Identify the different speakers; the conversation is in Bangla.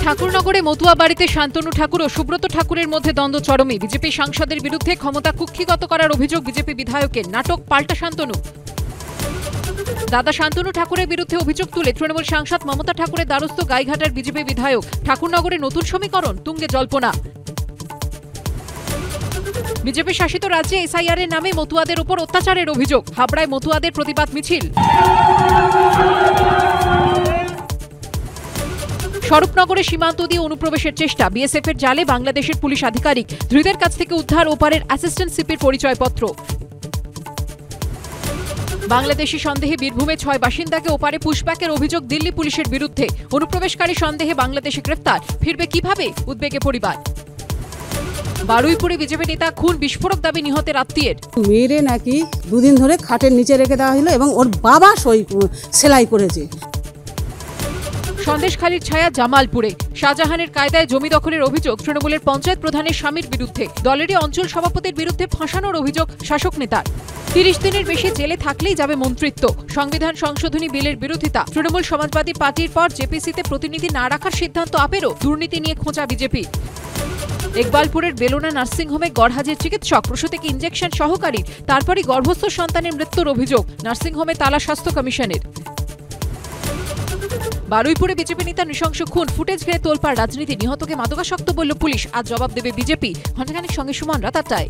Speaker 1: ঠাকুরনগরে মতুয়া বাড়িতে শান্তনু ঠাকুর ও সুব্রত ঠাকুরের মধ্যে দ্বন্দ্ব চরমে। বিজেপি সাংসদের বিরুদ্ধে ক্ষমতা কুক্ষিগত করার অভিযোগ বিজেপি বিধায়কের। নাটক পাল্টা শান্তনু। দাদা শান্তনু ঠাকুরের বিরুদ্ধে অভিযোগ তুলে তৃণমূল সাংসদ মমতা ঠাকুরের দ্বারস্থ গাইঘাটার বিজেপি বিধায়ক। ঠাকুরনগরে নতুন সমীকরণ, তুঙ্গে জল্পনা। বিজেপি শাসিত রাজ্যে এসআইআর এর নামে মতুয়াদের উপর অত্যাচারের অভিযোগ। হাবড়ায় মতুয়াদের প্রতিবাদ মিছিল। স্বরূপনগরে সীমান্ত দিয়ে অনুপ্রবেশের চেষ্টা। বিএসএফ এর জালে বাংলাদেশের পুলিশ আধিকারিক। ধৃতের কাছ থেকে উদ্ধার ওপারের অ্যাসিস্ট্যান্ট সিপির পরিচয়পত্র। বাংলাদেশি সন্দেহে বীরভূমে 6 বাসিন্দাকে ওপারে পুশব্যাকের অভিযোগ দিল্লি পুলিশের বিরুদ্ধে। অনুপ্রবেশকারী সন্দেহে বাংলাদেশে গ্রেফতার। ফিরবে কিভাবে, উদ্বেগে পরিবার। বারুইপুরে বিজেপি নেতা খুন, বিস্ফোরক দাবি নিহতের আত্মীয়ের।
Speaker 2: মেয়েরে নাকি দুদিন ধরে খাটের নিচে রেখে দেওয়া হলো এবং ওর বাবা সেলাই করেছে।
Speaker 1: সন্দেশখালীর ছায়া জামালপুরে। শাহজাহানের কায়দায় জমি দখলের অভিযোগ তৃণমূলের পঞ্চায়েত প্রধানের স্বামীর বিরুদ্ধে। দলেরই অঞ্চল সভাপতির বিরুদ্ধে ফাঁসানোর অভিযোগ শাসক নেতার। 30 দিনের বেশি জেলে থাকলেই যাবে মন্ত্রিত্ব। সংবিধান সংশোধনী বিলের বিরোধিতা। তৃণমূল সমাজবাদী পার্টির পর জেপিসিতে প্রতিনিধি না রাখার সিদ্ধান্ত আপেরও। দুর্নীতি নিয়ে খোঁচা বিজেপি। ইকবালপুরের বেলোনা নার্সিংহোমে গড়হাজির চিকিৎসক, প্রসূতিকে ইঞ্জেকশন সহকারী, তারপরই গর্ভস্থ সন্তানের মৃত্যুর অভিযোগ। নার্সিংহোমে তালা স্বাস্থ্য কমিশনের। বারুইপুরে বিজেপি নেতা নৃশংস খুন, ফুটেজ ঘিরে তোলপাড় রাজনীতি। নিহতকে মাদকাসক্ত বলল পুলিশ। আজ জবাব দেবে বিজেপি। ঘণ্টাখানেক সঙ্গে সুমন, রাত 8টায়।